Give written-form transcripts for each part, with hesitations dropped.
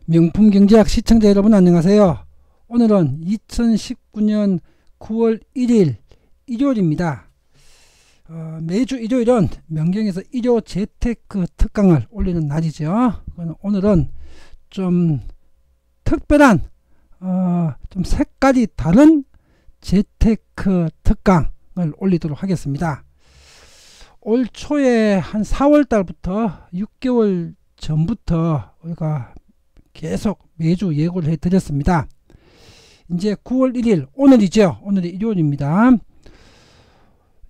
명품경제학 시청자 여러분 안녕하세요. 오늘은 2019년 9월 1일 일요일입니다. 매주 일요일은 명경에서 일요 재테크 특강을 올리는 날이죠. 오늘은 좀 특별한 좀 색깔이 다른 재테크 특강을 올리도록 하겠습니다. 올 초에 한 4월 달부터 6개월 전부터 우리가 계속 매주 예고를 해 드렸습니다. 이제 9월 1일 오늘이죠. 오늘이 일요일입니다.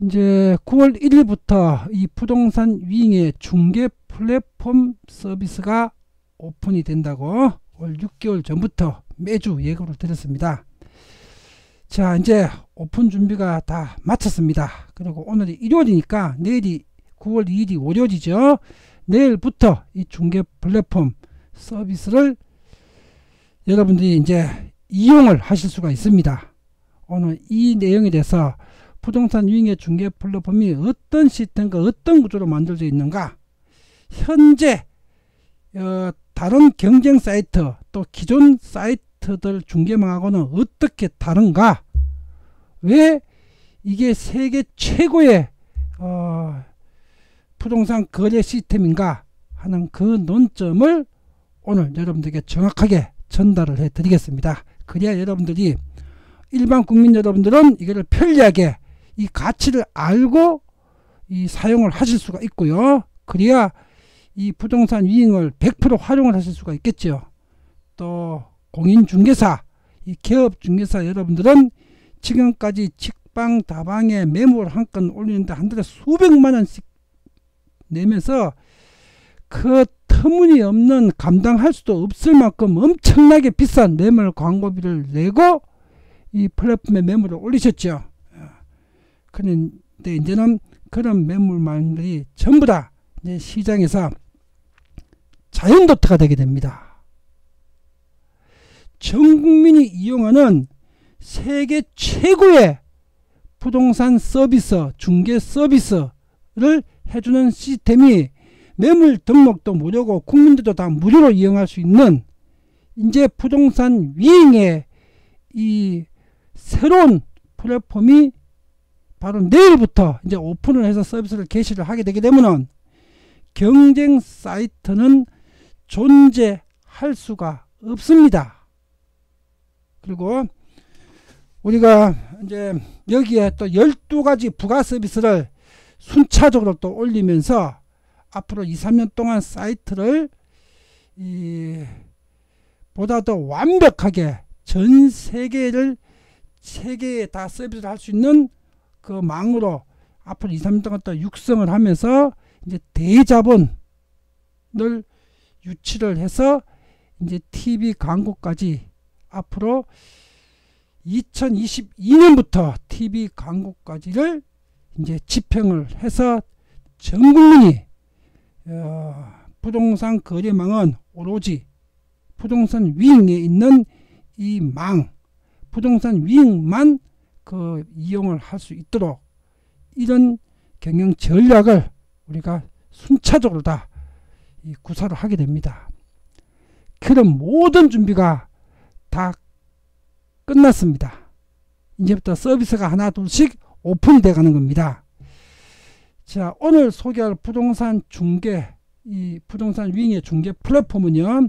이제 9월 1일부터 이 부동산 위잉의 중개 플랫폼 서비스가 오픈이 된다고 올 6개월 전부터 매주 예고를 드렸습니다. 자, 이제 오픈 준비가 다 마쳤습니다. 그리고 오늘이 일요일이니까 내일이 9월 2일이 월요일이죠. 내일부터 이 중개 플랫폼 서비스를 여러분들이 이제 이용을 하실 수가 있습니다. 오늘 이 내용에 대해서 부동산 위잉의 중개 플랫폼이 어떤 시스템과 어떤 구조로 만들어져 있는가, 현재 다른 경쟁 사이트 또 기존 사이트들 중개망하고는 어떻게 다른가, 왜 이게 세계 최고의 부동산 거래 시스템인가 하는 그 논점을 오늘 여러분들에게 정확하게 전달을 해 드리겠습니다. 그래야 여러분들이, 일반 국민 여러분들은 이거를 편리하게 이 가치를 알고 이 사용을 하실 수가 있고요. 그래야 이 부동산 위잉을 100% 활용을 하실 수가 있겠죠. 또 공인중개사, 이 개업중개사 여러분들은 지금까지 직방다방에 매물 한 건 올리는데 한 달에 수백만원씩 내면서 그 터무니없는, 감당할 수도 없을 만큼 엄청나게 비싼 매물 광고비를 내고 이 플랫폼에 매물을 올리셨죠. 그런데 이제는 그런 매물망들이 전부 다 이제 시장에서 자연도태가 되게 됩니다. 전 국민이 이용하는 세계 최고의 부동산 서비스, 중개 서비스를 해주는 시스템이 매물 등록도 무료고 국민들도 다 무료로 이용할 수 있는 이제 부동산 위잉의 이 새로운 플랫폼이 바로 내일부터 이제 오픈을 해서 서비스를 개시를 하게 되게 되면은 경쟁 사이트는 존재할 수가 없습니다. 그리고 우리가 이제 여기에 또 12가지 부가 서비스를 순차적으로 또 올리면서 앞으로 2-3년 동안 사이트를 보다 더 완벽하게 전 세계에 다 서비스를 할 수 있는 그 망으로 앞으로 2-3년 동안 또 육성을 하면서 이제 대자본을 유치를 해서 이제 TV 광고까지 앞으로 2022년부터 TV 광고까지를 이제 집행을 해서 전 국민이 부동산 거래망은 오로지 부동산 위잉에 있는 이 망, 부동산 위잉만 그 이용을 할 수 있도록 이런 경영 전략을 우리가 순차적으로 다 구사를 하게 됩니다. 그런 모든 준비가 다 끝났습니다. 이제부터 서비스가 하나 둘씩 오픈이 돼 가는 겁니다. 자, 오늘 소개할 부동산 중개, 이 부동산 위잉의 중개 플랫폼은요,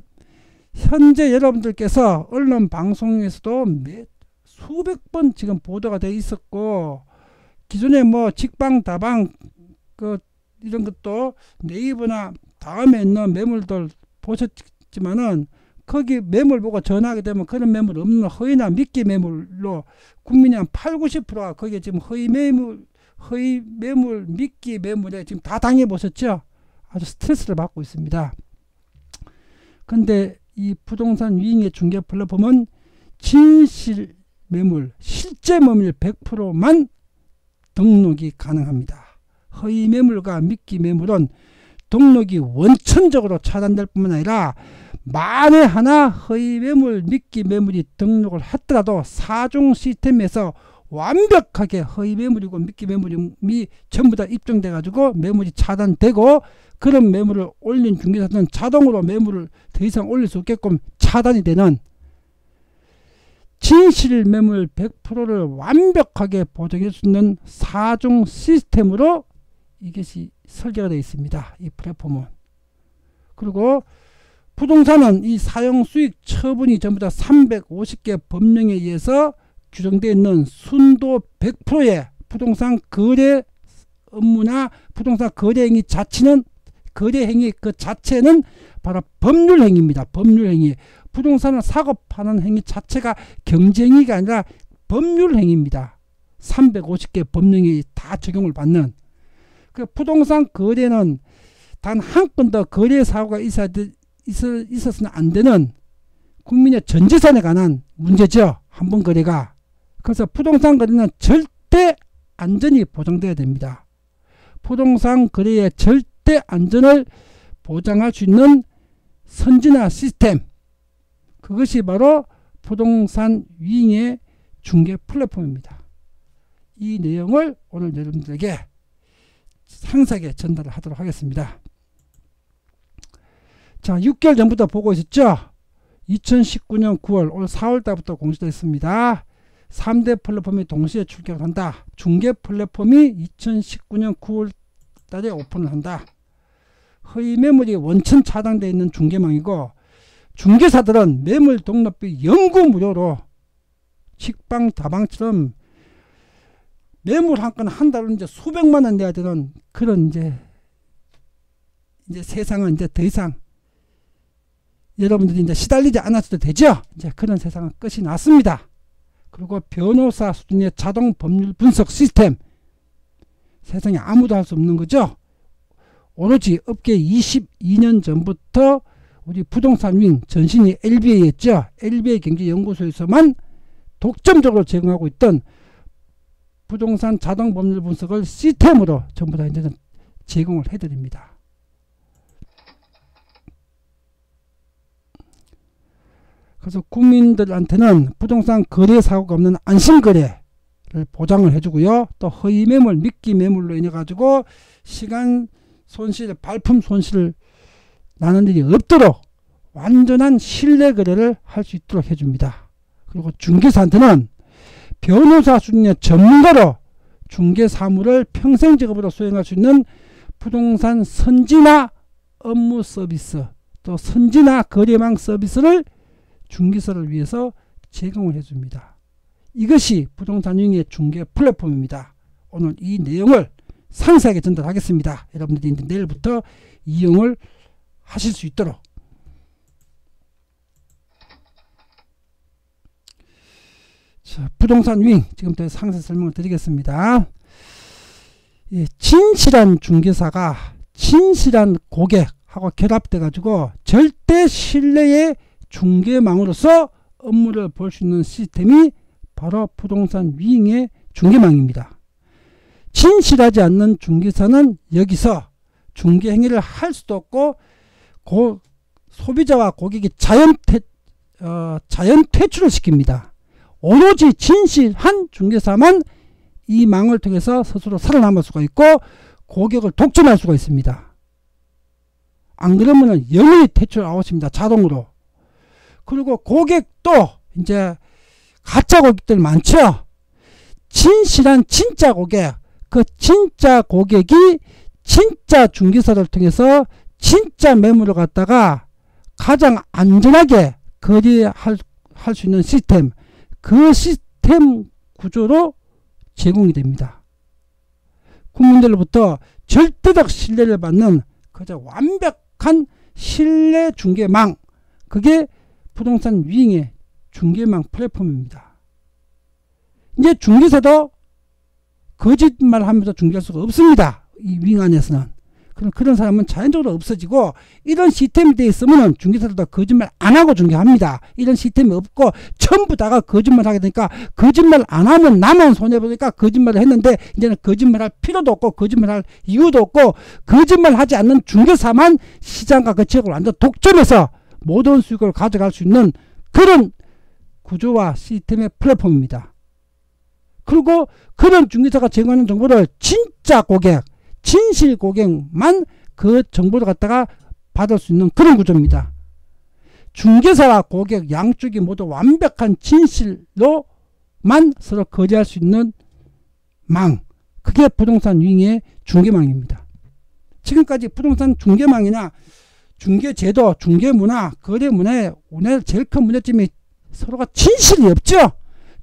현재 여러분들께서 언론 방송에서도 수백 번 지금 보도가 돼 있었고, 기존에 뭐 직방다방 이런 것도 네이버나 다음에 있는 매물들 보셨지만은 거기 매물 보고 전화하게 되면 그런 매물 없는 허위나 미끼 매물로 국민이 한 80-90%가 거기에 지금 허위 매물, 미끼 매물에 지금 다 당해보셨죠? 아주 스트레스를 받고 있습니다. 근데 이 부동산 위잉의 중개 플랫폼은 진실 매물, 실제 매물 100%만 등록이 가능합니다. 허위 매물과 미끼 매물은 등록이 원천적으로 차단될 뿐만 아니라 만에 하나 허위 매물, 미끼 매물이 등록을 했더라도 사중 시스템에서 완벽하게 허위 매물이고 미끼 매물이 전부 다 입증돼 가지고 매물이 차단되고 그런 매물을 올린 중개사는 자동으로 매물을 더 이상 올릴 수 없게끔 차단이 되는 진실 매물 100%를 완벽하게 보장해 주는 4중 시스템으로 이것이 설계가 되어 있습니다. 이 플랫폼은. 그리고 부동산은 이 사용 수익 처분이 전부 다 350개 법령에 의해서 규정되어 있는 순도 100%의 부동산 거래 업무나 부동산 거래 행위 자체는 거래 행위 그 자체는 바로 법률 행위입니다. 법률 행위. 부동산을 사고 파는 행위 자체가 경쟁행위가 아니라 법률 행위입니다. 350개 법령이 다 적용을 받는. 그 부동산 거래는 단 한 건 더 거래 사고가 있어서는 안 되는 국민의 전 재산에 관한 문제죠. 한 번 거래가. 그래서 부동산 거래는 절대 안전이 보장돼야 됩니다. 부동산 거래의 절대 안전을 보장할 수 있는 선진화 시스템, 그것이 바로 부동산 위잉의 중개 플랫폼입니다. 이 내용을 오늘 여러분들에게 상세하게 전달을 하도록 하겠습니다. 자, 6개월 전부터 보고 있었죠. 2019년 9월 올 4월 달부터 공시됐습니다. 3대 플랫폼이 동시에 출격을 한다. 중개 플랫폼이 2019년 9월 달에 오픈을 한다. 허위 매물이 원천 차단되어 있는 중개망이고, 중개사들은 매물 등록비 연구 무료로 식빵다방처럼 매물 한 건 한 달로 이제 수백만 원 내야 되는 그런 이제 세상은 이제 더 이상 여러분들이 이제 시달리지 않았어도 되죠. 이제 그런 세상은 끝이 났습니다. 그리고 변호사 수준의 자동 법률 분석 시스템, 세상에 아무도 할 수 없는 거죠. 오로지 업계 22년 전부터 우리 부동산 윙 전신이 LBA였죠. LBA 경제연구소에서만 독점적으로 제공하고 있던 부동산 자동 법률 분석을 시스템으로 전부 다 이제는 제공을 해드립니다. 그래서 국민들한테는 부동산 거래 사고가 없는 안심거래를 보장을 해주고요. 또 허위 매물, 미끼 매물로 인해 가지고 시간 손실, 발품 손실을 나는 일이 없도록 완전한 신뢰 거래를 할 수 있도록 해줍니다. 그리고 중개사한테는 변호사 수준의 전문가로 중개 사무를 평생 직업으로 수행할 수 있는 부동산 선진화 업무 서비스, 또 선진화 거래망 서비스를 중개사를 위해서 제공을 해줍니다. 이것이 부동산 윙의 중개 플랫폼입니다. 오늘 이 내용을 상세하게 전달하겠습니다. 여러분들이 이제 내일부터 이용을 하실 수 있도록. 자, 부동산 윙 지금부터 상세 설명을 드리겠습니다. 예, 진실한 중개사가 진실한 고객하고 결합돼 가지고 절대 신뢰의 중개망으로서 업무를 볼 수 있는 시스템이 바로 부동산 윙의 중개망입니다. 진실하지 않는 중개사는 여기서 중개 행위를 할 수도 없고 소비자와 고객이 자연 퇴출을 시킵니다. 오로지 진실한 중개사만 이 망을 통해서 스스로 살아남을 수가 있고 고객을 독점할 수가 있습니다. 안 그러면 영원히 퇴출 아웃입니다. 자동으로. 그리고 고객도 이제 가짜 고객들 많죠. 진실한 진짜 고객, 그 진짜 고객이 진짜 중개사를 통해서 진짜 매물을 갖다가 가장 안전하게 거래할 수 있는 시스템, 그 시스템 구조로 제공이 됩니다. 국민들로부터 절대적 신뢰를 받는 그저 완벽한 신뢰 중개망, 그게 부동산 윙의 중개망 플랫폼입니다. 이제 중개사도 거짓말하면서 중개할 수가 없습니다. 이 윙 안에서는. 그런 사람은 자연적으로 없어지고, 이런 시스템이 되어 있으면 중개사들도 거짓말 안 하고 중개합니다. 이런 시스템이 없고 전부 다가 거짓말 하게 되니까, 거짓말 안 하면 나만 손해보니까 거짓말을 했는데, 이제는 거짓말할 필요도 없고 거짓말할 이유도 없고, 거짓말하지 않는 중개사만 시장과 그 지역을 완전 독점해서 모든 수익을 가져갈 수 있는 그런 구조와 시스템의 플랫폼입니다. 그리고 그런 중개사가 제공하는 정보를 진짜 고객, 진실 고객만 그 정보를 갖다가 받을 수 있는 그런 구조입니다. 중개사와 고객 양쪽이 모두 완벽한 진실로만 서로 거래할 수 있는 망, 그게 부동산 위ing의 중개망입니다. 지금까지 부동산 중개망이나 중개제도, 중개문화, 거래문화의 오늘 제일 큰 문제점이 서로가 진실이 없죠.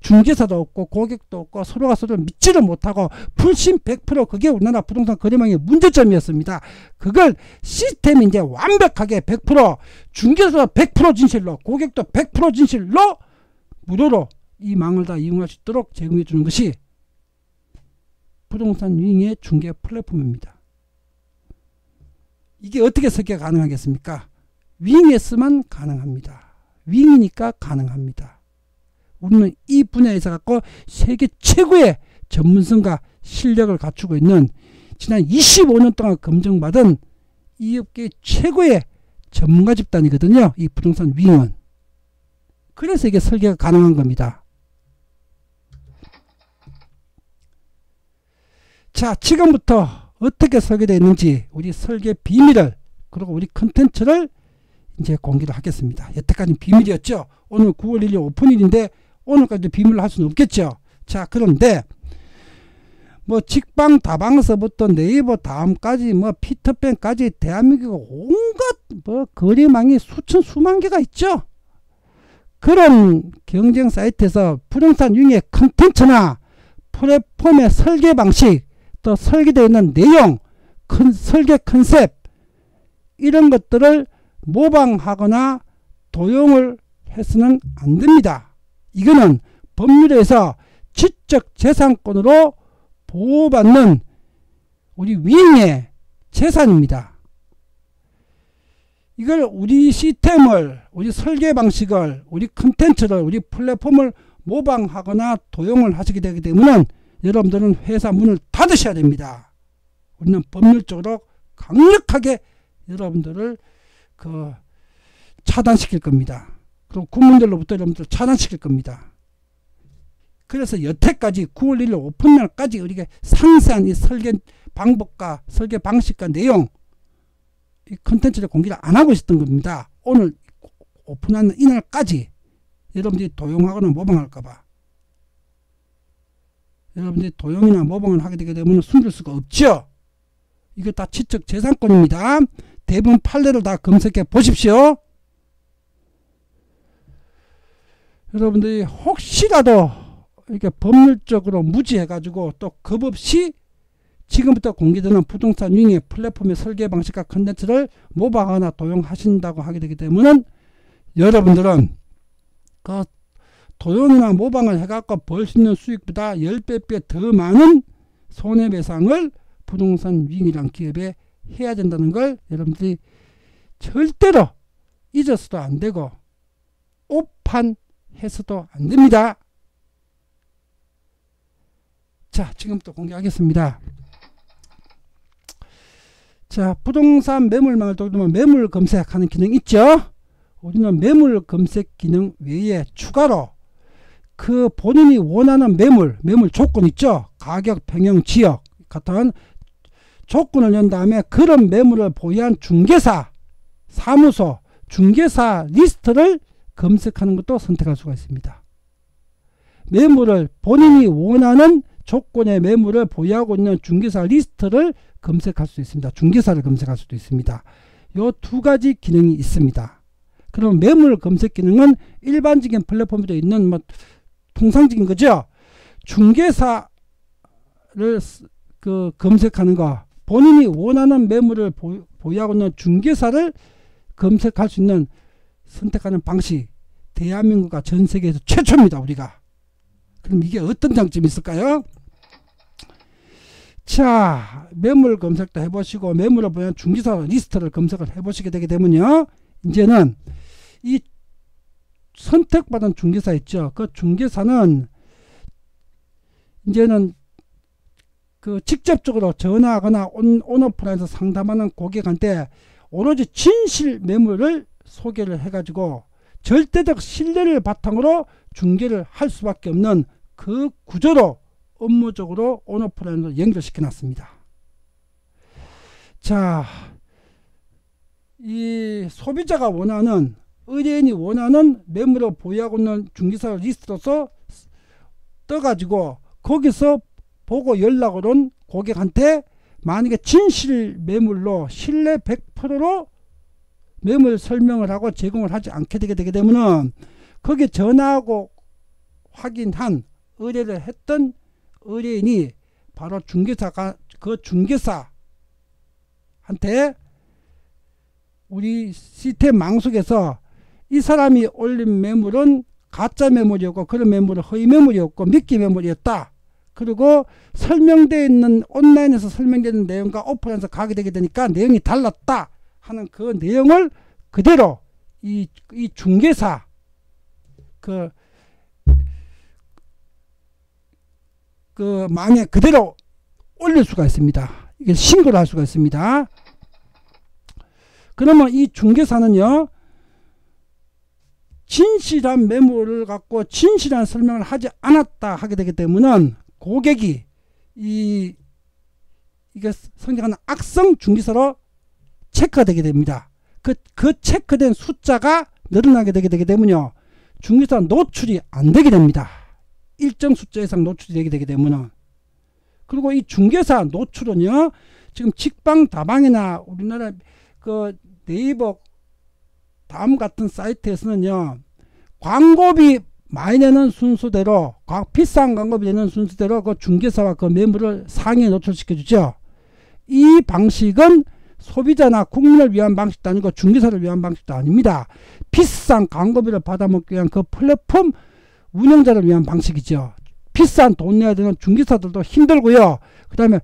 중개사도 없고 고객도 없고 서로가 서로를 믿지를 못하고 불신 100%, 그게 우리나라 부동산 거래망의 문제점이었습니다. 그걸 시스템이 이제 완벽하게 100% 중개사도 100% 진실로, 고객도 100% 진실로 무료로 이 망을 다 이용할 수 있도록 제공해 주는 것이 부동산 위ing의 중개 플랫폼입니다. 이게 어떻게 설계가 가능하겠습니까? 위ing에서만 가능합니다. 위ing이니까 가능합니다. 우리는 이 분야에서 갖고 세계 최고의 전문성과 실력을 갖추고 있는, 지난 25년 동안 검증받은 이 업계 최고의 전문가 집단이거든요. 이 부동산 위ing은. 그래서 이게 설계가 가능한 겁니다. 자, 지금부터 어떻게 설계되어 있는지 우리 설계 비밀을, 그리고 우리 컨텐츠를 이제 공개를 하겠습니다. 여태까지는 비밀이었죠. 오늘 9월 1일 오픈일인데 오늘까지도 비밀로 할 수는 없겠죠. 자, 그런데 뭐 직방 다방서부터 네이버 다음까지 뭐 피터팬까지 대한민국 온갖 뭐 거래망이 수만 개가 있죠. 그런 경쟁 사이트에서 부동산 위ing의 컨텐츠나 플랫폼의 설계 방식, 또 설계되어 있는 내용, 설계 컨셉, 이런 것들을 모방하거나 도용을 해서는 안 됩니다. 이거는 법률에서 지적재산권으로 보호받는 우리 위ing의 재산입니다. 이걸 우리 시스템을, 우리 설계 방식을, 우리 컨텐츠를, 우리 플랫폼을 모방하거나 도용을 하시게 되기 때문에 여러분들은 회사 문을 닫으셔야 됩니다. 우리는 법률적으로 강력하게 여러분들을 차단시킬 겁니다. 그리고 국민들로부터 여러분들 차단시킬 겁니다. 그래서 여태까지 9월 1일 오픈날까지 우리가 상세한 이 설계 방법과 설계 방식과 내용, 이 컨텐츠를 공개를 안 하고 있었던 겁니다. 오늘 오픈하는 이날까지 여러분들이 도용하거나 모방할까봐. 여러분들이 도용이나 모방을 하게 되게 되면 숨길 수가 없죠. 이거 다 지적재산권입니다. 대부분 판례를 다 검색해 보십시오. 여러분들이 혹시라도 이렇게 법률적으로 무지해가지고 또 겁없이 지금부터 공개되는 부동산 위ing의 플랫폼의 설계 방식과 컨텐츠를 모방하거나 도용하신다고 하게 되기 때문에 여러분들은 그 도용이나 모방을 해갖고 벌 수 있는 수익보다 10배 더 많은 손해배상을 부동산 위ing이란 기업에 해야 된다는 걸 여러분들이 절대로 잊어서도 안 되고 오판해서도 안 됩니다. 자, 지금부터 공개하겠습니다. 자, 부동산 매물망을 돌리면 매물 검색하는 기능 있죠. 우리는 매물 검색 기능 외에 추가로 그 본인이 원하는 매물 조건 있죠. 가격, 평형, 지역 같은 조건을 낸 다음에 그런 매물을 보유한 중개사, 사무소, 중개사 리스트를 검색하는 것도 선택할 수가 있습니다. 매물을 본인이 원하는 조건의 매물을 보유하고 있는 중개사 리스트를 검색할 수 있습니다. 중개사를 검색할 수도 있습니다. 요 두 가지 기능이 있습니다. 그럼 매물 검색 기능은 일반적인 플랫폼에 있는 뭐 통상적인 거죠. 중개사를 검색하는 거, 본인이 원하는 매물을 보유하고 있는 중개사를 검색할 수 있는 선택하는 방식, 대한민국과 전 세계에서 최초입니다. 우리가. 그럼 이게 어떤 장점이 있을까요? 자, 매물 검색도 해보시고 매물을 보유한 중개사 리스트를 검색을 해보시게 되게 되면요, 이제는 이 선택받은 중개사 있죠. 그 중개사는 이제는 그 직접적으로 전화하거나 온오프라인에서 상담하는 고객한테 오로지 진실 매물을 소개를 해가지고 절대적 신뢰를 바탕으로 중개를 할 수밖에 없는 그 구조로 업무적으로 온오프라인으로 연결시켜 놨습니다. 자, 이 소비자가 원하는, 의뢰인이 원하는 매물을 보유하고 있는 중개사 리스트로서 떠가지고 거기서 보고 연락을 온 고객한테 만약에 진실 매물로 신뢰 100%로 매물 설명을 하고 제공을 하지 않게 되게 되면은 거기에 전화하고 확인한 의뢰를 했던 의뢰인이 바로 중개사가, 그 중개사한테 우리 시스템 망 속에서 이 사람이 올린 매물은 가짜 매물이었고, 그런 매물은 허위 매물이었고 미끼 매물이었다. 그리고 설명되어 있는, 온라인에서 설명되어 있는 내용과 오프라인에서 가게 되게 되니까 내용이 달랐다 하는 그 내용을 그대로 이 중개사 그 망에 그대로 올릴 수가 있습니다. 이게 신고를 할 수가 있습니다. 그러면 이 중개사는요, 진실한 매물을 갖고 진실한 설명을 하지 않았다 하게 되기 때문에 고객이 이게 성장하는 악성 중개사로 체크가 되게 됩니다. 그 체크된 숫자가 늘어나게 되게 때문에 중개사 노출이 안 되게 됩니다. 일정 숫자 이상 노출이 되게 되면. 그리고 이 중개사 노출은요, 지금 직방다방이나 우리나라 그 네이버 다음 같은 사이트에서는요, 광고비 많이 내는 순서대로, 비싼 광고비 내는 순서대로 그 중개사와 그 매물을 상위에 노출시켜 주죠. 이 방식은 소비자나 국민을 위한 방식도 아니고 중개사를 위한 방식도 아닙니다. 비싼 광고비를 받아먹기 위한 그 플랫폼 운영자를 위한 방식이죠. 비싼 돈 내야 되는 중개사들도 힘들고요. 그 다음에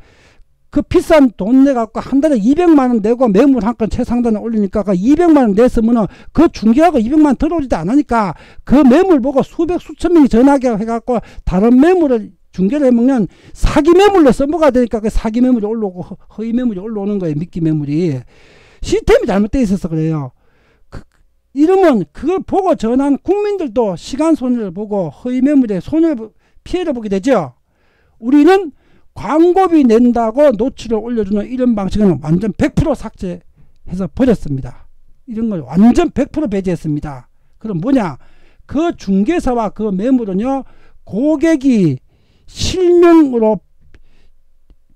그 비싼 돈 내갖고 한 달에 200만원 내고 매물 한 건 최상단에 올리니까 그 200만원 냈으면은 그 중개하고 200만원 들어오지도 않으니까 그 매물 보고 수천 명이 전화하게 해갖고 다른 매물을 중개를 해먹는 사기 매물로 써먹어야 되니까 그 사기 매물이 올라오고 허위 매물이 올라오는 거예요. 미끼 매물이. 시스템이 잘못되어 있어서 그래요. 이러면 그걸 보고 전화한 국민들도 시간 손해를 보고 허위 매물에 피해를 보게 되죠. 우리는 광고비 낸다고 노출을 올려주는 이런 방식은 완전 100% 삭제해서 버렸습니다. 이런 걸 완전 100% 배제했습니다. 그럼 뭐냐? 그 중개사와 그 매물은요, 고객이 실명으로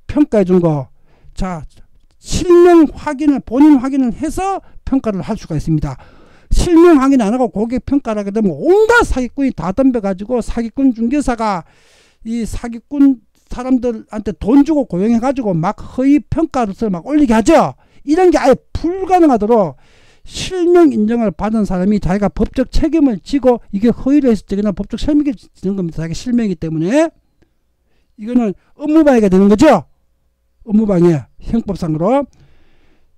평가해 준 거, 자, 실명 확인을, 본인 확인을 해서 평가를 할 수가 있습니다. 실명 확인 안 하고 고객 평가를 하게 되면 온갖 사기꾼이 다 덤벼가지고 사기꾼 중개사가 이 사기꾼 사람들한테 돈 주고 고용해가지고 막 허위 평가를 막 올리게 하죠. 이런 게 아예 불가능하도록 실명 인정을 받은 사람이 자기가 법적 책임을 지고 이게 허위를 했을 적에는 법적 책임을 지는 겁니다. 자기 실명이기 때문에. 이거는 업무방해가 되는 거죠. 업무방해, 형법상으로.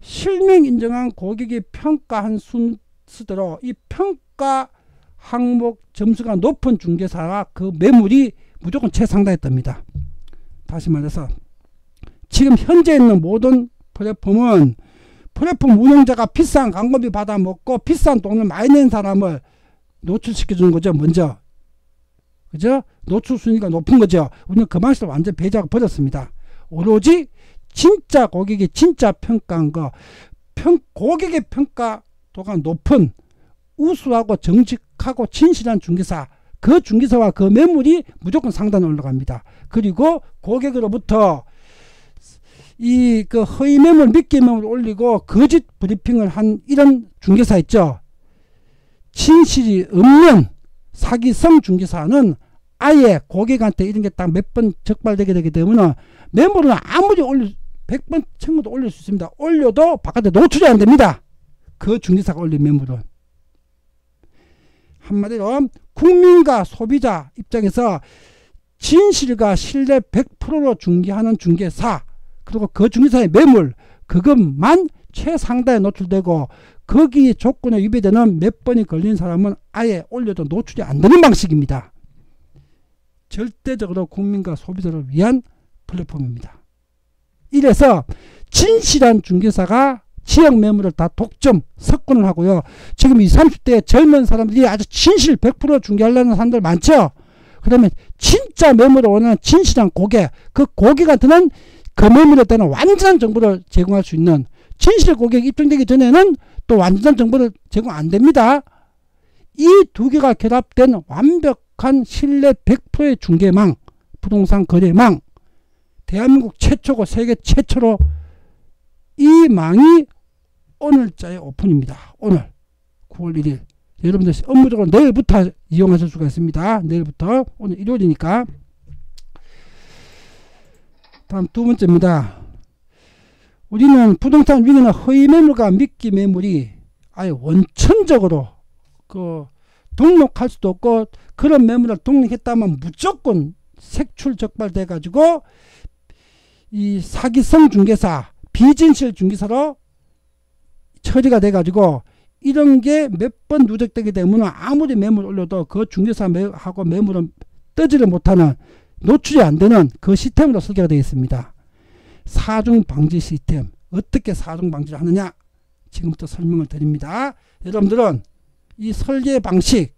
실명 인정한 고객이 평가한 순서대로 이 평가 항목 점수가 높은 중개사와 그 매물이 무조건 최상단에 뜹니다. 다시 말해서 지금 현재 있는 모든 플랫폼은 플랫폼 운영자가 비싼 광고비 받아먹고 비싼 돈을 많이 낸 사람을 노출시켜주는 거죠. 먼저. 그죠? 노출 순위가 높은 거죠. 우리는 그 방식을 완전 배제하고 버렸습니다. 오로지 진짜 고객이 진짜 평가한 거, 고객의 평가도가 높은 우수하고 정직하고 진실한 중개사, 그 중개사와 그 매물이 무조건 상단에 올라갑니다. 그리고 고객으로부터 그 허위 매물, 미끼 매물을 올리고 거짓 브리핑을 한 이런 중개사 있죠. 진실이 없는 사기성 중개사는 아예 고객한테 이런 게 딱 몇 번 적발되게 되기 때문에 매물은 아무리 100번 청구도 올릴 수 있습니다. 올려도 바깥에 노출이 안 됩니다. 그 중개사가 올린 매물은. 한마디로 국민과 소비자 입장에서 진실과 신뢰 100%로 중개하는 중개사, 그리고 그 중개사의 매물, 그것만 최상단에 노출되고 거기 조건에 위배되는 몇 번이 걸린 사람은 아예 올려도 노출이 안 되는 방식입니다. 절대적으로 국민과 소비자를 위한 플랫폼입니다. 이래서 진실한 중개사가 지역 매물을 다 독점, 석권을 하고요. 지금 20, 30대 젊은 사람들이 아주 진실 100% 중개하려는 사람들 많죠. 그러면 진짜 매물을 원하는 진실한 고객, 그 고객한테는 그 매물에 대한 완전한 정보를 제공할 수 있는, 진실 고객이 입증되기 전에는 또 완전한 정보를 제공 안 됩니다. 이 두 개가 결합된 완벽한 신뢰 100%의 중개망, 부동산 거래망, 대한민국 최초고 세계 최초로 이 망이 오늘자에 오픈입니다. 오늘 9월 1일 여러분들 업무적으로 내일부터 이용하실 수가 있습니다. 내일부터. 오늘 일요일이니까. 다음 두 번째입니다. 우리는 부동산 위기는 허위 매물과 미끼 매물이 아예 원천적으로 등록할 수도 없고, 그런 매물을 등록했다면 무조건 색출 적발돼 가지고 이 사기성 중개사, 비진실 중개사로 처리가 돼 가지고 이런 게 몇 번 누적되게 되면 아무리 매물 올려도 그 중개사하고 매물은 뜨지를 못하는, 노출이 안 되는 그 시스템으로 설계가 되어 있습니다. 사중 방지 시스템. 어떻게 사중 방지를 하느냐? 지금부터 설명을 드립니다. 여러분들은 이 설계 방식,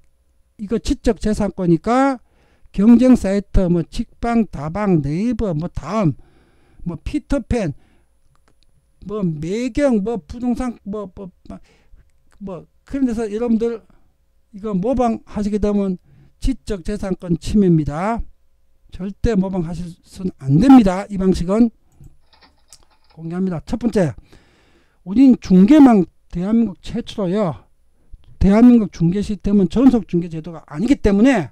이거 지적재산권이니까 경쟁 사이트, 뭐 직방, 다방, 네이버, 뭐 다음, 뭐 피터팬, 뭐 매경, 뭐 부동산, 뭐 그런 데서 여러분들 이거 모방하시게 되면 지적재산권 침해입니다. 절대 모방하실수는 안 됩니다. 이 방식은 공개합니다. 첫 번째, 우린 중개망 대한민국 최초로요. 대한민국 중개 시스템은 전속 중개 제도가 아니기 때문에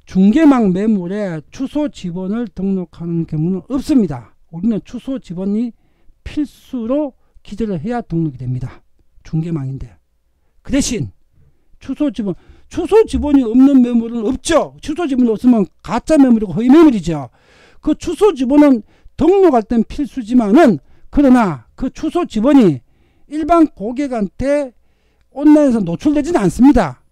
중개망 매물에 주소 지번을 등록하는 경우는 없습니다. 우리는 주소 지번이 필수로 기재를 해야 등록이 됩니다. 중개망인데. 그 대신 주소 지번이 없는 매물은 없죠. 주소 지번이 없으면 가짜 매물이고 허위 매물이죠. 그 주소 지번은 등록할 땐 필수지만은, 그러나 그 주소 지번이 일반 고객한테 온라인에서 노출되지는 않습니다.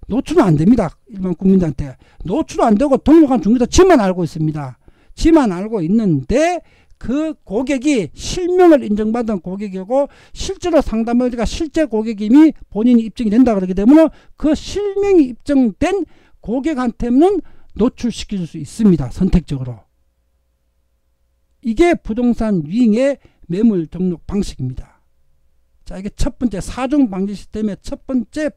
노출은 안 됩니다. 일반 국민들한테. 노출 안 되고 등록한 중개사 지만 알고 있습니다. 지만 알고 있는데 그 고객이 실명을 인정받은 고객이고 실제로 상담을 실제 고객임이 본인이 입증이 된다 그러기 때문에 그 실명이 입증된 고객한테는 노출시킬 수 있습니다. 선택적으로. 이게 부동산 위잉의 매물 등록 방식입니다. 자, 이게 첫 번째 사중 방지 시스템의 첫 번째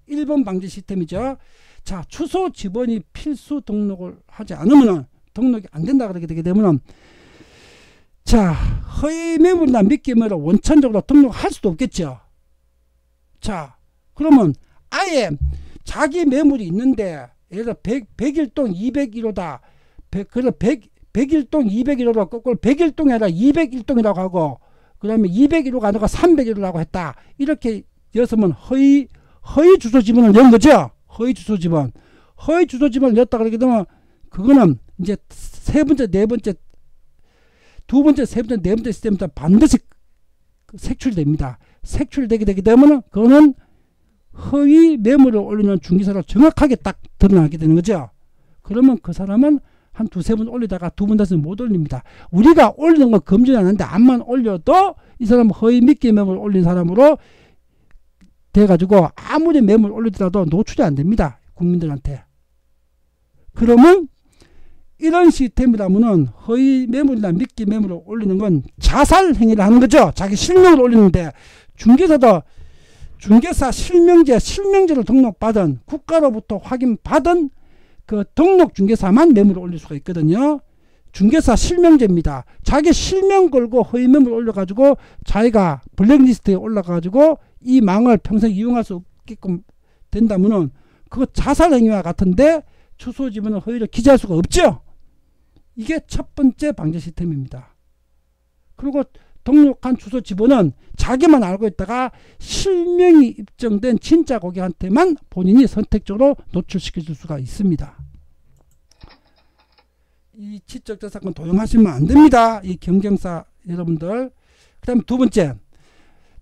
1번 방지 시스템이죠. 자, 주소 지번이 필수 등록을 하지 않으면 등록이 안 된다 그러게 되게 되면, 자, 허위 매물이나 미끼 매물을 원천적으로 등록할 수도 없겠죠. 자, 그러면 아예 자기 매물이 있는데, 예를 들어 101동 201호다. 101동 201호로 거꾸로 101동이 아니라 201동이라고 하고, 그 다음에 201호가 아니라 301호라고 했다. 이렇게 였으면 허위 주소 지번을 연 거죠. 허위 주소 지번. 허위 주소 지번을 였다 그러게 되면, 그거는 이제 세 번째, 네 번째, 두 번째, 세 번째, 네 번째 시스템부터 반드시 색출됩니다. 색출되게 되기 때문에 그거는 허위 매물을 올리는 중개사로 정확하게 딱 드러나게 되는 거죠. 그러면 그 사람은 한 두세 번 올리다가 두 번 다시는 못 올립니다. 우리가 올리는 건 금지는 않는데 암만 올려도 이 사람은 허위 미끼 매물을 올린 사람으로 돼가지고 아무리 매물 올리더라도 노출이 안 됩니다. 국민들한테. 그러면 이런 시스템이라면은 허위 매물이나 미끼 매물을 올리는 건 자살 행위를 하는 거죠. 자기 실명을 올리는데, 중개사도 중개사 실명제를 등록받은, 국가로부터 확인받은 그 등록 중개사만 매물을 올릴 수가 있거든요. 중개사 실명제입니다. 자기 실명 걸고 허위 매물 올려가지고 자기가 블랙리스트에 올라가가지고 이 망을 평생 이용할 수 없게끔 된다면은 그거 자살 행위와 같은데 주소 지번을 허위로 기재할 수가 없죠. 이게 첫 번째 방지 시스템입니다. 그리고 등록한 주소 지번은 자기만 알고 있다가 실명이 입증된 진짜 고객한테만 본인이 선택적으로 노출시켜 줄 수가 있습니다. 이 지적재산권 도용하시면 안 됩니다. 이 경쟁사 여러분들. 그 다음에 두 번째,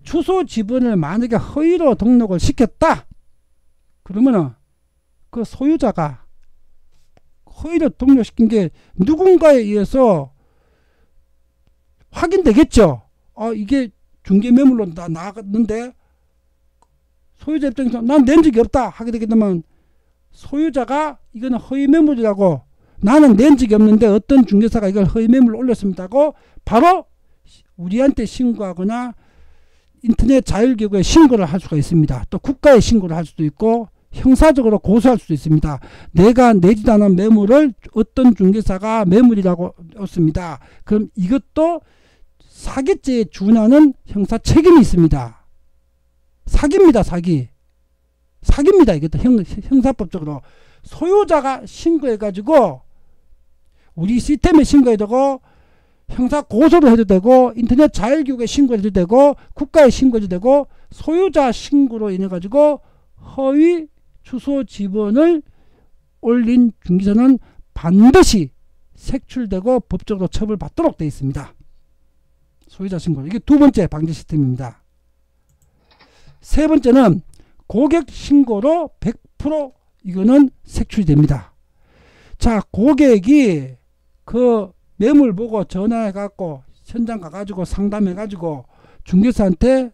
주소 지번을 만약에 허위로 등록을 시켰다 그러면은 그 소유자가 허위로 등록시킨 게 누군가에 의해서 확인되겠죠. 이게 중개 매물로 나갔는데 소유자 입장에서 난 낸 적이 없다 하게 되게 되면, 소유자가 이거는 허위 매물이라고, 나는 낸 적이 없는데 어떤 중개사가 이걸 허위 매물로 올렸습니다 하고 바로 우리한테 신고하거나 인터넷 자율기구에 신고를 할 수가 있습니다. 또 국가에 신고를 할 수도 있고 형사적으로 고소할 수도 있습니다. 내가 내지도 않은 매물을 어떤 중개사가 매물이라고 했습니다. 그럼 이것도 사기죄에 준하는 형사 책임이 있습니다. 사기입니다. 사기입니다. 이것도 형사법적으로. 소유자가 신고해가지고 우리 시스템에 신고해도 되고 형사 고소를 해도 되고 인터넷 자율기구에 신고해도 되고 국가에 신고해도 되고 소유자 신고로 인해 가지고 허위 추소 지번을 올린 중개사는 반드시 색출되고 법적으로 처벌받도록 되어 있습니다. 소유자 신고. 이게 두 번째 방지 시스템입니다. 세 번째는 고객 신고로 100% 이거는 색출이 됩니다. 자, 고객이 그 매물 보고 전화해갖고 현장 가가지고 상담해가지고 중개사한테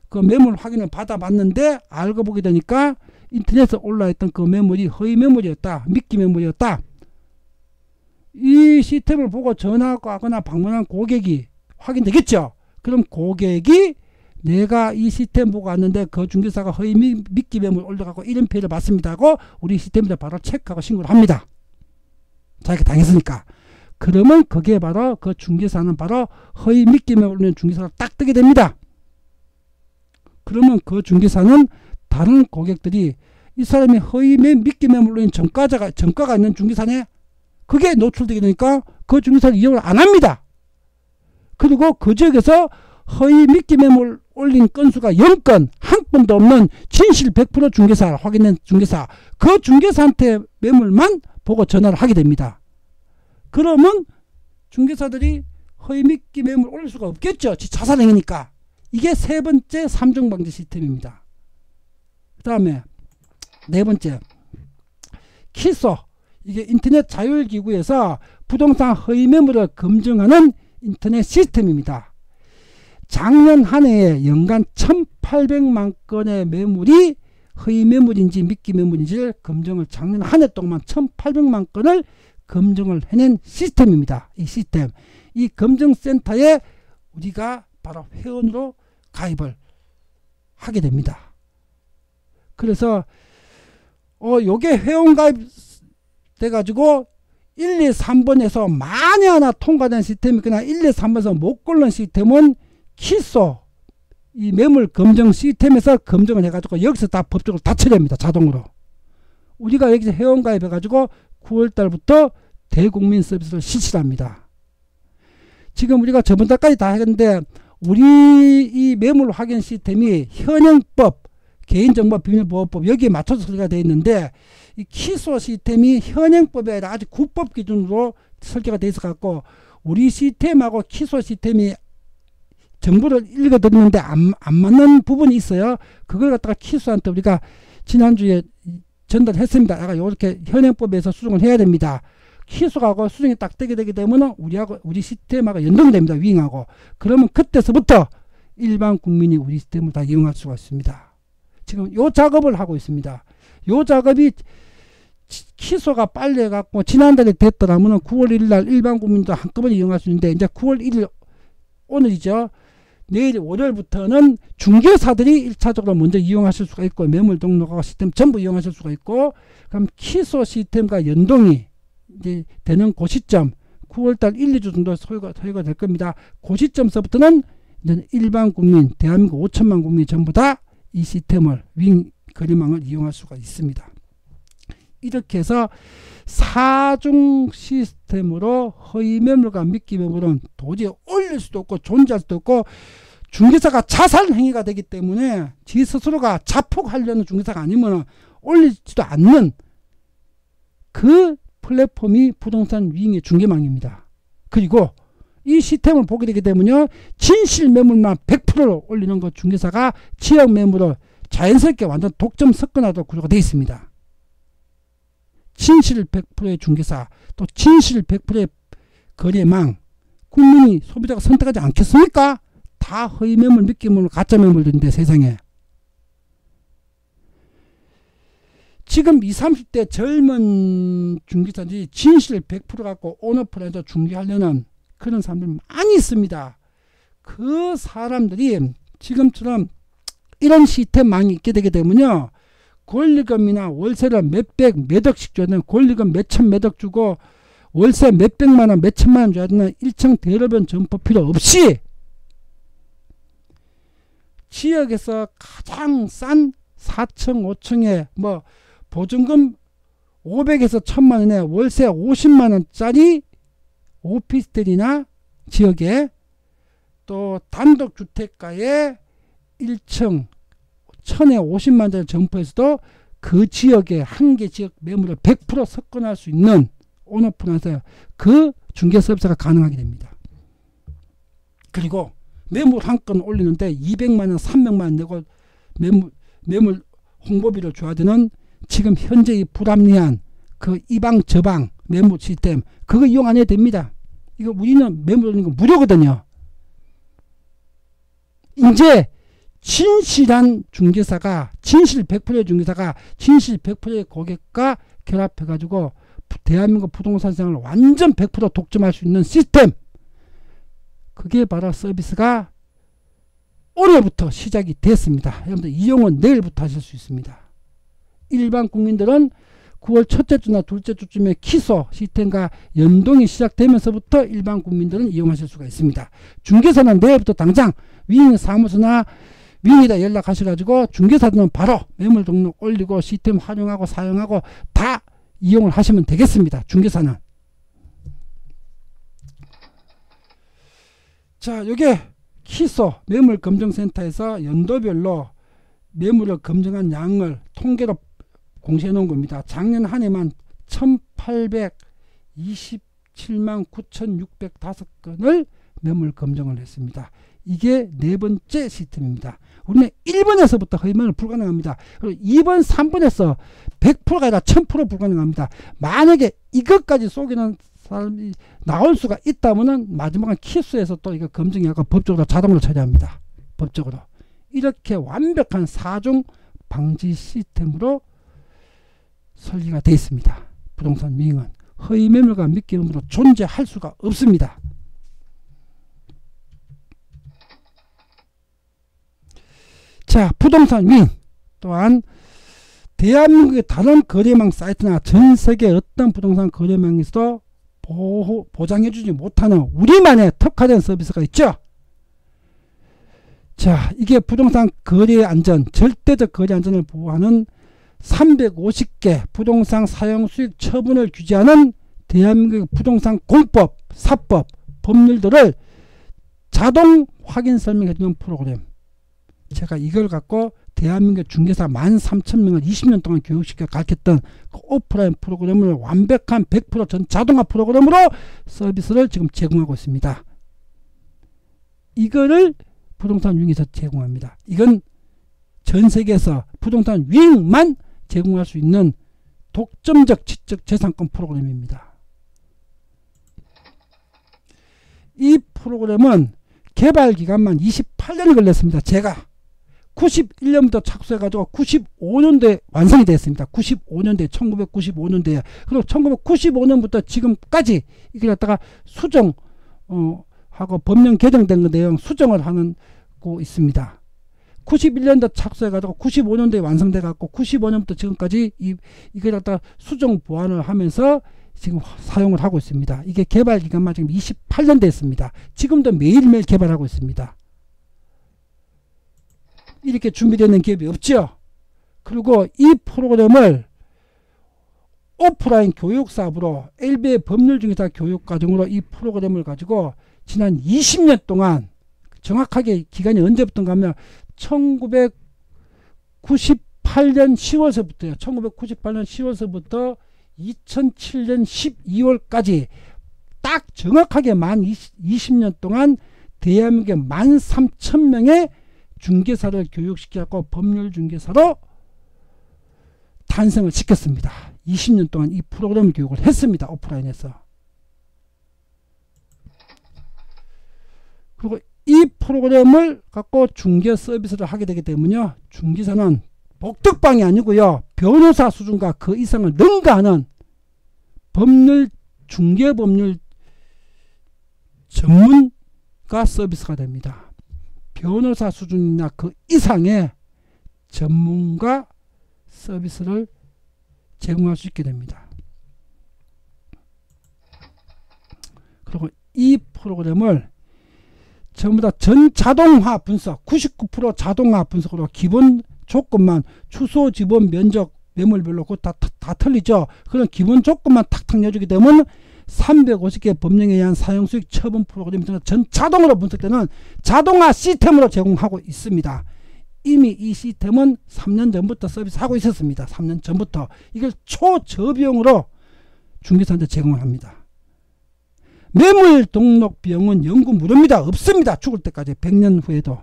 그 매물 확인을 받아봤는데 알고 보게 되니까 인터넷에 올라있던 그 매물이 허위 매물이었다. 미끼 매물이었다. 이 시스템을 보고 전화하거나 방문한 고객이 확인되겠죠. 그럼 고객이 내가 이 시스템 보고 왔는데 그 중개사가 허위 미끼 매물 올려갖고 이런 피해를 받습니다 하고 우리 시스템에서 바로 체크하고 신고를 합니다. 자기가 당했으니까. 그러면 그게 바로 그 중개사는 바로 허위 미끼 매물 올리는 중개사가 딱 뜨게 됩니다. 그러면 그 중개사는 다른 고객들이 이 사람이 허위 미끼 매물 올리는 전과가 있는 중개사네. 그게 노출되게 되니까 그 중개사를 이용을 안 합니다. 그리고 그 지역에서 허위 미끼 매물 올린 건수가 0건, 한 건도 없는 진실 100% 중개사, 확인된 중개사, 그 중개사한테 매물만 보고 전화를 하게 됩니다. 그러면 중개사들이 허위 미끼 매물 올릴 수가 없겠죠. 자살행위니까. 이게 세 번째 3중 방지 시스템입니다. 그 다음에 네 번째, 키소. 이게 인터넷 자율기구에서 부동산 허위 매물을 검증하는 인터넷 시스템입니다. 작년 한 해에 연간 1800만 건의 매물이 허위 매물인지 미끼 매물인지를 검증을 작년 한 해 동안 1800만 건을 검증을 해낸 시스템입니다. 이 시스템. 이 검증센터에 우리가 바로 회원으로 가입을 하게 됩니다. 그래서 요게 회원 가입 돼가지고 1, 2, 3번에서 만에 하나 통과된 시스템이 그냥 1, 2, 3번에서 못 고른 시스템은 키소 이 매물 검증 시스템에서 검증을 해가지고 여기서 다 법적으로 다 처리합니다. 자동으로. 우리가 여기서 회원 가입해가지고 9월달부터 대국민 서비스를 실시합니다. 지금 우리가 저번 달까지 다 했는데 우리 이 매물 확인 시스템이 현행법, 개인정보비밀보호법 여기에 맞춰서 설계가 되어 있는데 이 키소 시스템이 현행법에 아니라 아직 국법 기준으로 설계가 되어 있어 갖고 우리 시스템하고 키소 시스템이 정보를 읽어드리는데 안 맞는 부분이 있어요. 그걸 갖다가 키소한테 우리가 지난주에 전달했습니다. 아까 이렇게 현행법에서 수정을 해야 됩니다. 키소하고 수정이 딱 되게 되게 되면 우리 시스템하고 연동됩니다. 윙하고. 그러면 그때서부터 일반 국민이 우리 시스템을 다 이용할 수가 있습니다. 지금 요 작업을 하고 있습니다. 요 작업이 키소가 빨리 해갖고 지난달에 됐더라면 9월 1일 날 일반 국민도 한꺼번에 이용할 수 있는데 이제 9월 1일 오늘이죠. 내일 월요일부터는 중개사들이 1차적으로 먼저 이용하실 수가 있고 매물 등록하고 시스템 전부 이용하실 수가 있고 그럼 키소 시스템과 연동이 이제 되는 그 시점 9월달 1, 2주 정도 소요가 될 겁니다. 그 시점서부터는 이제 일반 국민 대한민국 5천만 국민이 전부 다 이 시스템을 윙 거리망을 이용할 수가 있습니다. 이렇게 해서 4중 시스템으로 허위 매물과 미끼 매물은 도저히 올릴 수도 없고 존재할 수도 없고 중개사가 자살 행위가 되기 때문에 지 스스로가 자폭하려는 중개사가 아니면 올리지도 않는 그 플랫폼이 부동산 윙의 중개망입니다. 그리고 이 시스템을 보게 되기 때문에 진실 매물만 100%로 올리는 것 중개사가 지역 매물을 자연스럽게 완전 독점 섞어놔도 구조가 되어 있습니다. 진실 100%의 중개사 또 진실 100%의 거래망 국민이 소비자가 선택하지 않겠습니까? 다 허위 매물 미끼 매물 가짜 매물인데 세상에. 지금 20, 30대 젊은 중개사들이 진실 100% 갖고 온오프라인에서 중개하려는 그런 사람들이 많이 있습니다. 그 사람들이 지금처럼 이런 시스템망이 있게 되게 되면요, 권리금이나 월세를 몇백 몇억씩 줘야 되는, 권리금 몇천 몇억 주고 월세 몇백만원 몇천만원 줘야 되는 1층 대로변 점포 필요 없이 지역에서 가장 싼 4층 5층에 뭐 보증금 500에서 1000만원에 월세 50만원짜리 오피스텔이나 지역에, 또 단독주택가에 1층 1000에 50만원짜리 점포에서도 그 지역에 한 개 지역 매물을 100% 석권할 수 있는 온오픈해서 그 중개 서비스가 가능하게 됩니다. 그리고 매물 한 건 올리는데 200만원 300만원 내고 매물 홍보비를 줘야 되는 지금 현재 이 불합리한 그 이방 저방 매물 시스템, 그거 이용 안 해도 됩니다. 이거 우리는 매물 올리는 거 무료거든요. 이제 진실한 중개사가, 진실 100%의 중개사가 진실 100%의 고객과 결합해 가지고 대한민국 부동산 시장을 완전 100% 독점할 수 있는 시스템, 그게 바로 서비스가 오늘부터 시작이 됐습니다. 여러분들 이용은 내일부터 하실 수 있습니다. 일반 국민들은 9월 첫째 주나 둘째 주쯤에 키소 시스템과 연동이 시작되면서부터 일반 국민들은 이용하실 수가 있습니다. 중개사는 내일부터 당장 위인 사무소나 위인에다 연락하셔가지고 중개사들은 바로 매물 등록 올리고 시스템 활용하고 사용하고 다 이용을 하시면 되겠습니다. 중개사는. 자, 요게 키소 매물검증센터에서 연도별로 매물을 검증한 양을 통계로 공시해 놓은 겁니다. 작년 한 해만 1827만 9605건을 매물 검증을 했습니다. 이게 네 번째 시스템입니다. 우리는 1번에서부터 허위매물 불가능합니다. 그리고 2번, 3번에서 100%가 아니라 1000% 불가능합니다. 만약에 이것까지 속이는 사람이 나올 수가 있다면은 마지막은 키수에서 또 이거 검증해서 법적으로 자동으로 처리합니다. 법적으로. 이렇게 완벽한 사중 방지 시스템으로 설계가 되어 있습니다. 부동산 미행은 허위매물과 미끼름으로 존재할 수가 없습니다. 자, 부동산 미행 또한 대한민국의 다른 거래망 사이트나 전 세계 어떤 부동산 거래망에서도 보장해주지 못하는 우리만의 특화된 서비스가 있죠. 자, 이게 부동산 거래 안전, 절대적 거래 안전을 보호하는 350개 부동산 사용 수익 처분을 규제하는 대한민국 부동산 공법, 사법, 법률들을 자동 확인 설명해 주는 프로그램. 제가 이걸 갖고 대한민국 중개사 13,000명을 20년 동안 교육시켜 가르쳤던 그 오프라인 프로그램을 완벽한 100% 전 자동화 프로그램으로 서비스를 지금 제공하고 있습니다. 이거를 부동산 위행에서 제공합니다. 이건 전 세계에서 부동산 위행만 제공할 수 있는 독점적 지적 재산권 프로그램입니다. 이 프로그램은 개발 기간만 28년이 걸렸습니다. 제가 91년부터 착수해가지고 95년도에 완성이 됐습니다. 95년도에 1995년도에 그리고 1995년부터 지금까지 이걸 갖다가 수정 하고 법령 개정된 거 내용 수정을 하고 있습니다. 91년도 착수해가지고 95년도에 완성돼갖고 95년부터 지금까지 이걸 갖다가 수정 보완을 하면서 지금 사용을 하고 있습니다. 이게 개발 기간만 지금 28년 됐습니다. 지금도 매일매일 개발하고 있습니다. 이렇게 준비되는 기업이 없죠. 그리고 이 프로그램을 오프라인 교육 사업으로 LB의 법률중개사 교육과정으로 이 프로그램을 가지고 지난 20년 동안 정확하게 기간이 언제부터인가 하면 1998년 10월서부터요. 1998년 10월서부터 2007년 12월까지 딱 정확하게 만 20년 동안 대한민국의 13,000명의 중개사를 교육시켜서 법률중개사로 탄생을 시켰습니다. 20년 동안 이 프로그램 교육을 했습니다. 오프라인에서. 그리고 이 프로그램을 갖고 중개 서비스를 하게 되기 때문에 중개사는 복덕방이 아니고요. 변호사 수준과 그 이상을 능가하는 중개법률 전문가 서비스가 됩니다. 변호사 수준이나 그 이상의 전문가 서비스를 제공할 수 있게 됩니다. 그리고 이 프로그램을 전부 다 전자동화 분석, 99% 자동화 분석으로 기본 조건만 추소, 지분, 면적, 매물별로 그거 다 틀리죠. 그런 기본 조건만 탁탁 내주게 되면 350개 법령에 의한 사용수익 처분 프로그램이 전 자동으로 분석되는 자동화 시스템으로 제공하고 있습니다. 이미 이 시스템은 3년 전부터 서비스하고 있었습니다. 3년 전부터. 이걸 초저비용으로 중개사한테 제공을 합니다. 매물 등록 비용은 연구 무료입니다. 없습니다. 죽을 때까지 100년 후에도.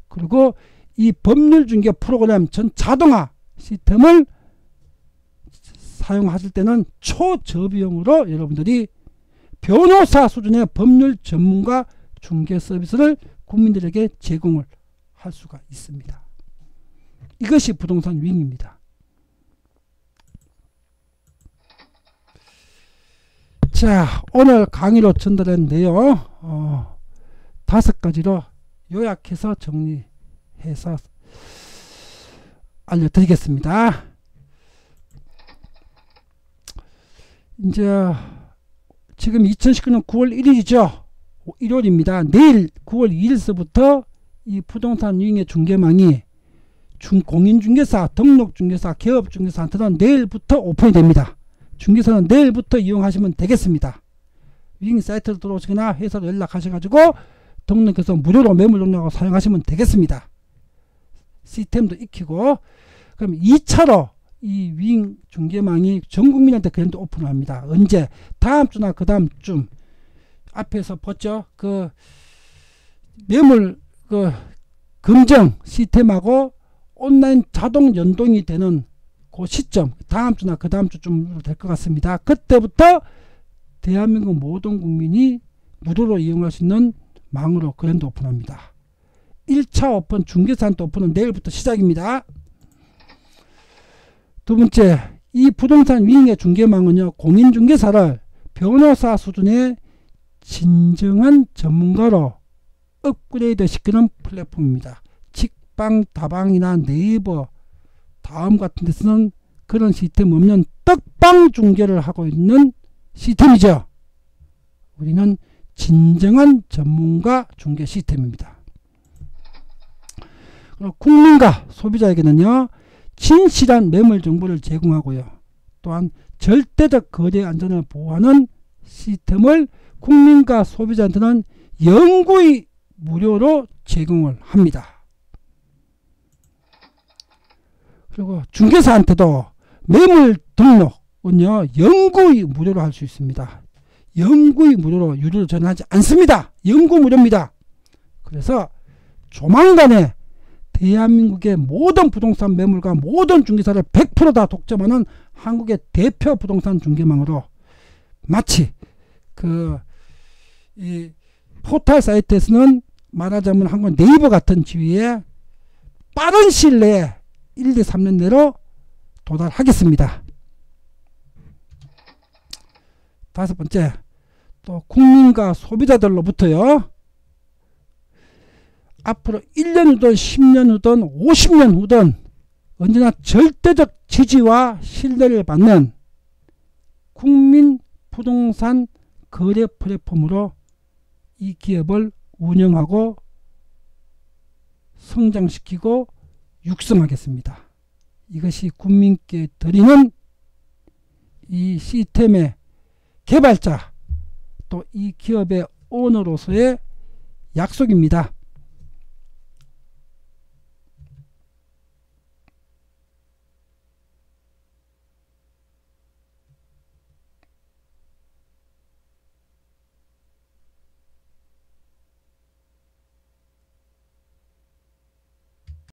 그리고 이 법률 중개 프로그램 전 자동화 시스템을 사용하실 때는 초저비용으로 여러분들이 변호사 수준의 법률 전문가 중개 서비스를 국민들에게 제공을 할 수가 있습니다. 이것이 부동산 윙입니다. 자, 오늘 강의로 전달한 내용 5가지로 요약해서 정리해서 알려드리겠습니다. 이제 지금 2019년 9월 1일이죠. 일요일입니다. 내일 9월 2일서부터 이 부동산 윙의 중개망이 공인중개사, 등록중개사, 개업중개사한테는 내일부터 오픈이 됩니다. 중개사는 내일부터 이용하시면 되겠습니다. 윙 사이트로 들어오시거나 회사로 연락하셔가지고 등록해서 무료로 매물 등록하고 사용하시면 되겠습니다. 시스템도 익히고. 그럼 2차로 이 윙 중개망이 전 국민한테 그랜드 오픈을 합니다. 언제? 다음 주나 그 다음 주. 앞에서 봤죠? 그 매물 검정 시스템하고 온라인 자동 연동이 되는 그 시점, 다음 주나 그 다음 주쯤 될 것 같습니다. 그때부터 대한민국 모든 국민이 무료로 이용할 수 있는 망으로 그랜드 오픈합니다. 1차 오픈, 중개사한테 오픈은 내일부터 시작입니다. 두 번째, 이 부동산 윙의 중개망은요, 공인중개사를 변호사 수준의 진정한 전문가로 업그레이드 시키는 플랫폼입니다. 직방, 다방이나 네이버, 다음 같은 데서는 그런 시스템 없는 떡방 중개를 하고 있는 시스템이죠. 우리는 진정한 전문가 중개 시스템입니다. 그리고 국민과 소비자에게는요, 진실한 매물 정보를 제공하고요. 또한 절대적 거래 안전을 보호하는 시스템을 국민과 소비자한테는 영구히 무료로 제공을 합니다. 그리고 중개사한테도 매물 등록은요, 영구히 무료로 할 수 있습니다. 영구히 무료로 유료로 전하지 않습니다. 영구 무료입니다. 그래서 조만간에 대한민국의 모든 부동산 매물과 모든 중개사를 100% 다 독점하는 한국의 대표 부동산 중개망으로, 마치 이 포털 사이트에서는 말하자면 한국 네이버 같은 지위에 빠른 시일 내에 1, 2, 3년 내로 도달하겠습니다. 다섯 번째, 또 국민과 소비자들로부터요, 앞으로 1년 후든 10년 후든 50년 후든 언제나 절대적 지지와 신뢰를 받는 국민 부동산 거래 플랫폼으로 이 기업을 운영하고 성장시키고 육성하겠습니다. 이것이 국민께 드리는 이 시스템의 개발자, 또 이 기업의 오너로서의 약속입니다.